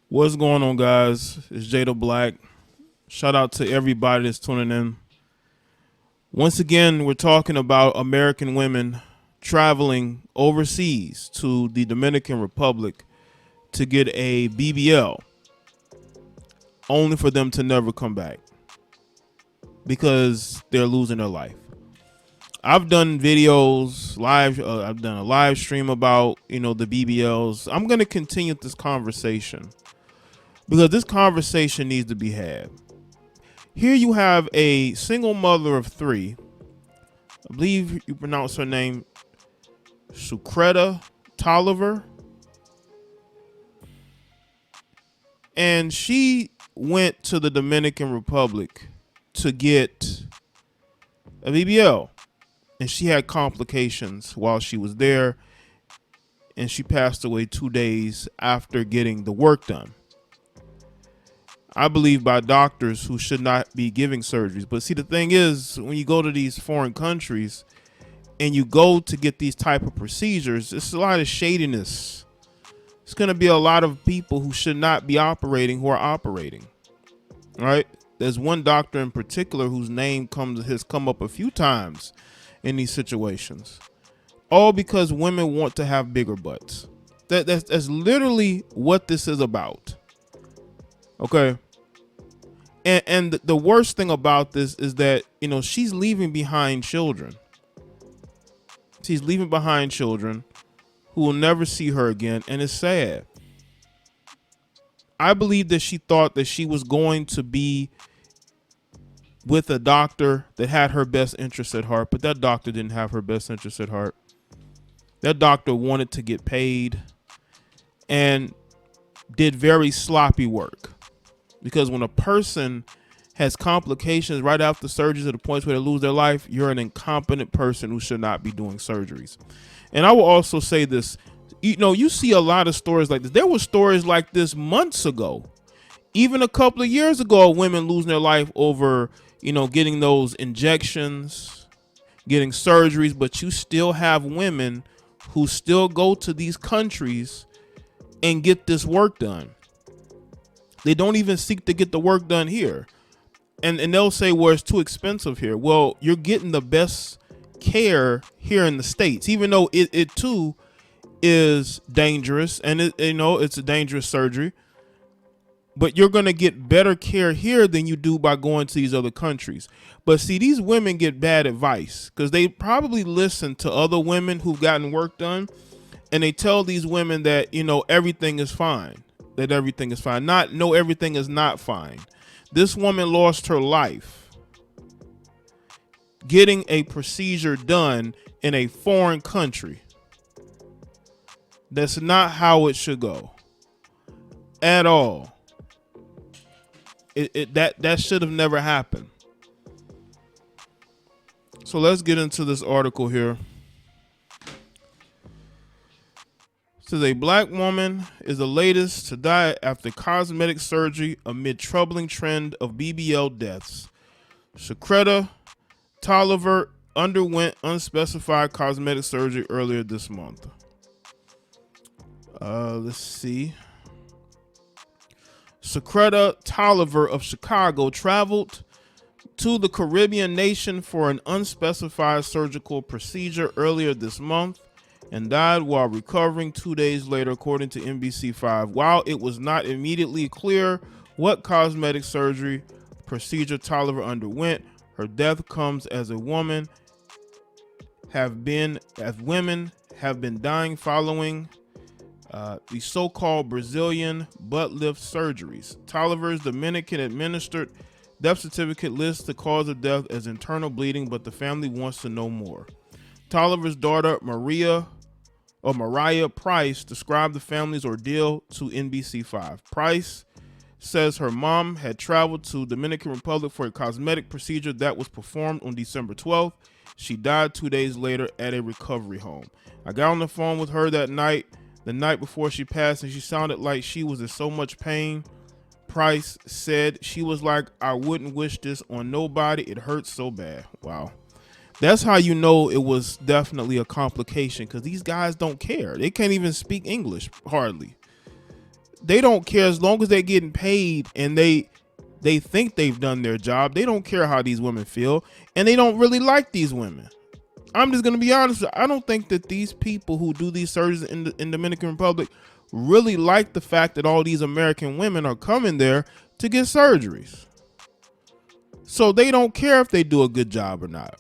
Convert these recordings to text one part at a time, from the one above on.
What's going on, guys? It's Jada Black. Shout out to everybody that's tuning in. Once again, we're talking about American women traveling overseas to the Dominican Republic to get a BBL, only for them to never come back because they're losing their life. I've done videos live. I've done a live stream about the BBLs. I'm gonna continue this conversation because this conversation needs to be had. Here you have a single mother of three. I believe you pronounce her name Sucretta Tolliver. And she went to the Dominican Republic to get a BBL. And she had complications while she was there. And she passed away 2 days after getting the work done. I believe by doctors who should not be giving surgeries. But see, the thing is, when you go to these foreign countries and you go to get these type of procedures, it's a lot of shadiness. It's going to be a lot of people who should not be operating who are operating. All right. There's one doctor in particular whose name has come up a few times in these situations. All because women want to have bigger butts. That's literally what this is about. Okay. And the worst thing about this is that, she's leaving behind children. She's leaving behind children who will never see her again. And it's sad. I believe that she thought that she was going to be with a doctor that had her best interest at heart. But that doctor didn't have her best interest at heart. That doctor wanted to get paid and did very sloppy work. Because when a person has complications right after surgery to the point where they lose their life, you're an incompetent person who should not be doing surgeries. And I will also say this, you see a lot of stories like this. There were stories like this months ago, even a couple of years ago, women losing their life over, getting those injections, getting surgeries. But you still have women who still go to these countries and get this work done. They don't even seek to get the work done here. And they'll say, well, it's too expensive here. Well, you're getting the best care here in the States, even though it too is dangerous. And it's a dangerous surgery. But you're going to get better care here than you do by going to these other countries. But see, these women get bad advice because they probably listen to other women who've gotten work done. And they tell these women that, everything is fine. That everything is fine. No, everything is not fine. This woman lost her life getting a procedure done in a foreign country. That's not how it should go at all. That should have never happened. So let's get into this article here. Says a black woman is the latest to die after cosmetic surgery amid troubling trend of BBL deaths. Sucretta Tolliver underwent unspecified cosmetic surgery earlier this month. Let's see. Sucretta Tolliver of Chicago traveled to the Caribbean nation for an unspecified surgical procedure earlier this month and died while recovering 2 days later, according to NBC5. While it was not immediately clear what cosmetic surgery procedure Tolliver underwent, her death comes as women have been dying following the so-called Brazilian butt lift surgeries. Tolliver's Dominican administered death certificate lists the cause of death as internal bleeding, but the family wants to know more. Tolliver's daughter Mariah Price described the family's ordeal to NBC5. Price says her mom had traveled to Dominican Republic for a cosmetic procedure that was performed on December 12th. She died 2 days later at a recovery home. I got on the phone with her the night before she passed, and she sounded like she was in so much pain. Price said she was like, I wouldn't wish this on nobody. It hurts so bad. Wow. That's how you know it was definitely a complication, because these guys don't care. They can't even speak English, hardly. They don't care as long as they're getting paid and they think they've done their job. They don't care how these women feel, and they don't really like these women. I'm just gonna be honest. I don't think that these people who do these surgeries in Dominican Republic really like the fact that all these American women are coming there to get surgeries. So they don't care if they do a good job or not.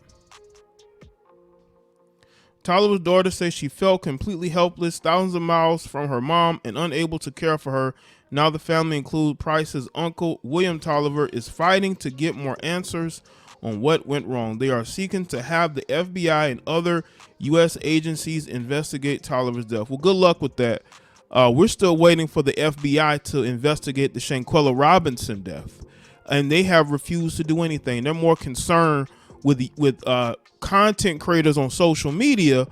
Tolliver's daughter says she felt completely helpless, thousands of miles from her mom and unable to care for her. Now the family, include Price's uncle, William Tolliver, is fighting to get more answers on what went wrong. They are seeking to have the FBI and other U.S. agencies investigate Tolliver's death. Well, good luck with that. We're still waiting for the FBI to investigate the Shanquella Robinson death, and they have refused to do anything. They're more concerned with content creators on social media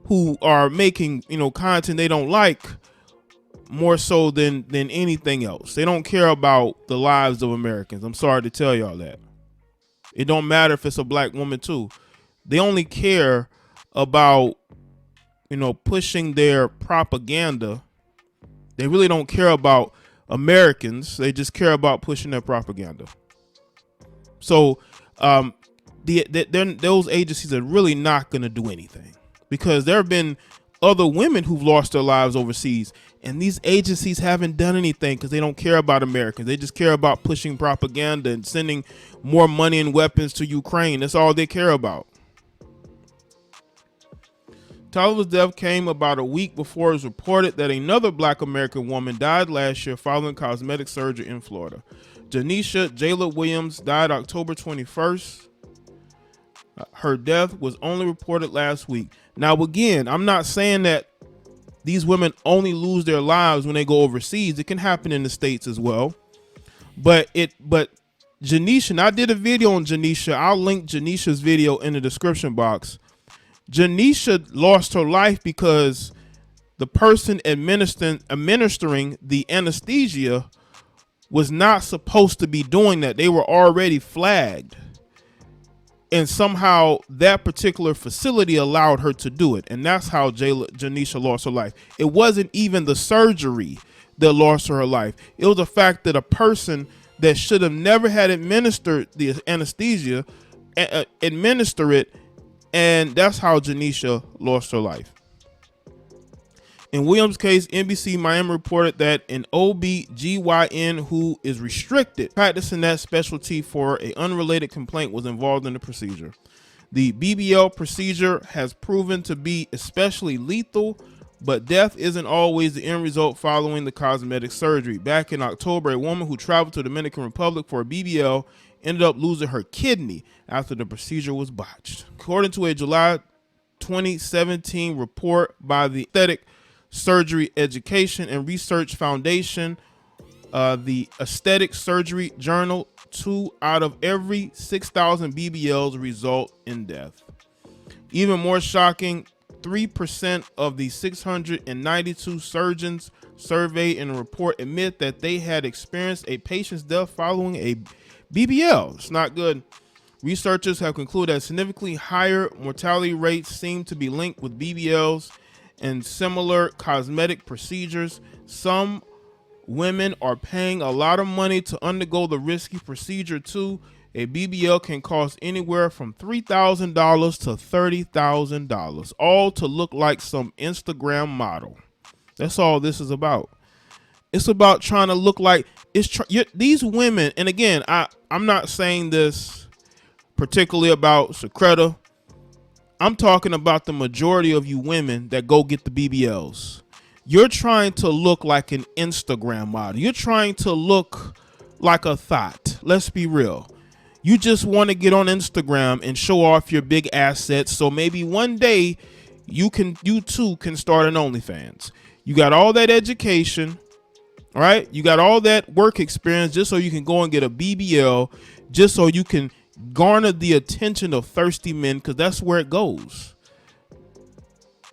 who are making content they don't like, more so than anything else. They don't care about the lives of Americans. I'm sorry to tell y'all that. It don't matter if it's a black woman too. They only care about pushing their propaganda. They really don't care about Americans. They just care about pushing their propaganda. So those agencies are really not going to do anything, because there have been other women who've lost their lives overseas, and these agencies haven't done anything because they don't care about Americans. They just care about pushing propaganda and sending more money and weapons to Ukraine. That's all they care about. Tolliver's death came about a week before it was reported that another black American woman died last year following cosmetic surgery in Florida. Jaye Williams died October 21st. Her death was only reported last week. Now, again, I'm not saying that these women only lose their lives when they go overseas. It can happen in the States as well. But Janisha, and I did a video on Janisha. I'll link Janisha's video in the description box. Janisha lost her life because the person administering the anesthesia was not supposed to be doing that. They were already flagged. And somehow that particular facility allowed her to do it. And that's how Janisha lost her life. It wasn't even the surgery that lost her life. It was the fact that a person that should have never had administered the anesthesia administer it. And that's how Janisha lost her life. In Williams' case, NBC Miami reported that an OB/GYN who is restricted practicing that specialty for an unrelated complaint was involved in the procedure. The BBL procedure has proven to be especially lethal, but death isn't always the end result following the cosmetic surgery. Back in October, a woman who traveled to the Dominican Republic for a BBL ended up losing her kidney after the procedure was botched. According to a July 2017 report by the Aesthetic Surgery Education and Research Foundation, the Aesthetic Surgery Journal, 2 out of every 6,000 BBLs result in death. Even more shocking, 3% of the 692 surgeons surveyed in a report admit that they had experienced a patient's death following a BBL. It's not good. Researchers have concluded that significantly higher mortality rates seem to be linked with BBLs and similar cosmetic procedures. Some women are paying a lot of money to undergo the risky procedure too. A BBL can cost anywhere from $3,000 to $30,000, all to look like some Instagram model. That's all this is about. It's about trying to look like these women. And again, I'm not saying this particularly about Sucretta. I'm talking about the majority of you women that go get the BBLs. You're trying to look like an Instagram model. You're trying to look like a thought. Let's be real. You just want to get on Instagram and show off your big assets, so maybe one day you too can start an OnlyFans. You got all that education, right? You got all that work experience just so you can go and get a BBL, just so you can garner the attention of thirsty men, because that's where it goes.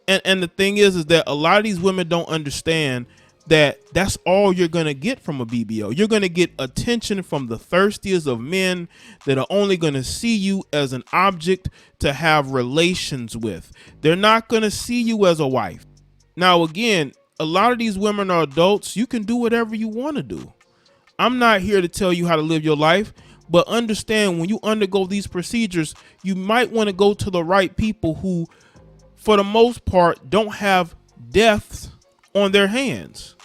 And the thing is that a lot of these women don't understand that that's all you're going to get from a BBL. You're going to get attention from the thirstiest of men that are only going to see you as an object to have relations with. They're not going to see you as a wife. Now, again, A lot of these women are adults. You can do whatever you want to do. I'm not here to tell you how to live your life, but understand when you undergo these procedures, you might want to go to the right people who, for the most part, don't have deaths on their hands.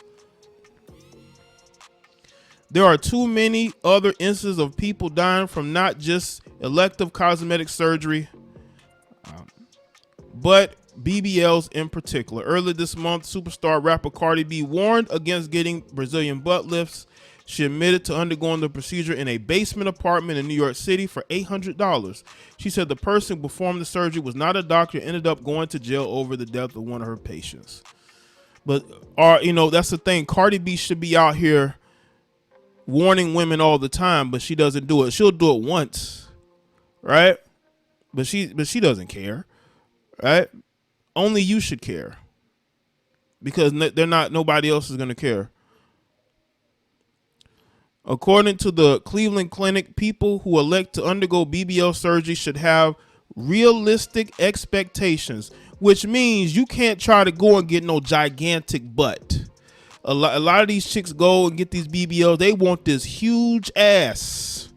There are too many other instances of people dying from not just elective cosmetic surgery, but BBLs in particular. Earlier this month, superstar rapper Cardi B warned against getting Brazilian butt lifts. She admitted to undergoing the procedure in a basement apartment in New York City for $800. She said the person who performed the surgery was not a doctor and ended up going to jail over the death of one of her patients. But, that's the thing. Cardi B should be out here warning women all the time, but she doesn't do it. She'll do it once, right? But she doesn't care, right? Only you should care, because nobody else is going to care. According to the Cleveland Clinic, people who elect to undergo BBL surgery should have realistic expectations, which means you can't try to go and get no gigantic butt. A lot of these chicks go and get these BBLs. They want this huge ass.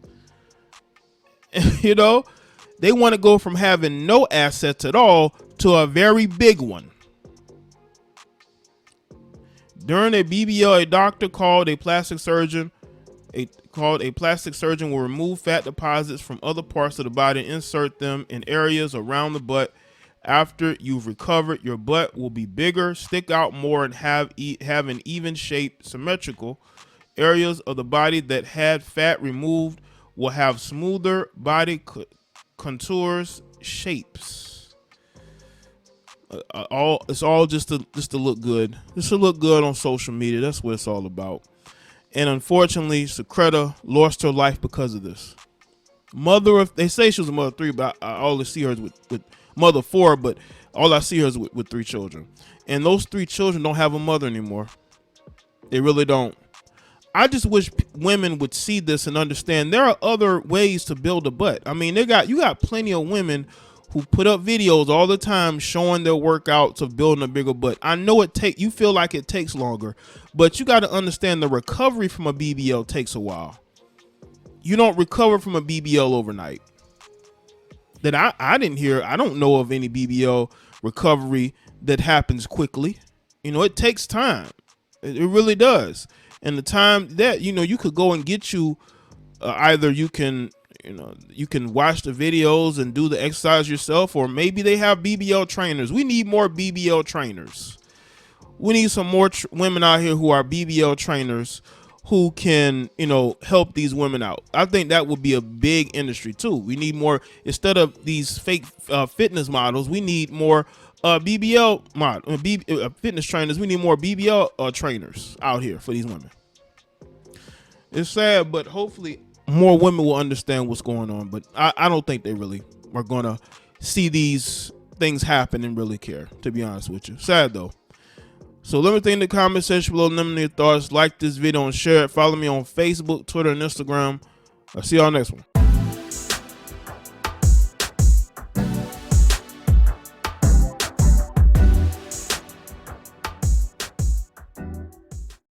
They want to go from having no assets at all to a very big one. During a BBL, a doctor called a plastic surgeon will remove fat deposits from other parts of the body and insert them in areas around the butt. After you've recovered, your butt will be bigger, stick out more, and have an even shape, symmetrical. Areas of the body that had fat removed will have smoother body contours, shapes. It's all just to look good. Just to look good on social media. That's what it's all about. And unfortunately, Sucretta lost her life because of this. They say she was a mother of 3, but I always see her with mother of 4, but all I see her is with 3 children. And those 3 children don't have a mother anymore. They really don't. I just wish women would see this and understand there are other ways to build a butt. I mean, you got plenty of women who put up videos all the time showing their workouts of building a bigger butt. I know you feel like it takes longer, but you got to understand the recovery from a BBL takes a while. You don't recover from a BBL overnight. That I didn't hear. I don't know of any BBL recovery that happens quickly. It takes time. It really does. And the time that, you could go and get you, either you can watch the videos and do the exercise yourself, or maybe they have BBL trainers. We need more BBL trainers. We need some more women out here who are BBL trainers who can, help these women out. I think that would be a big industry too. We need more, instead of these fake fitness models, we need more BBL fitness trainers. We need more BBL trainers out here for these women. It's sad, but hopefully more women will understand what's going on. But I don't think they really are going to see these things happen and really care, to be honest with you. Sad though. So let me think in the comment section below. Let me know your thoughts. Like this video and share it. Follow me on Facebook, Twitter, and Instagram. I'll see y'all next one.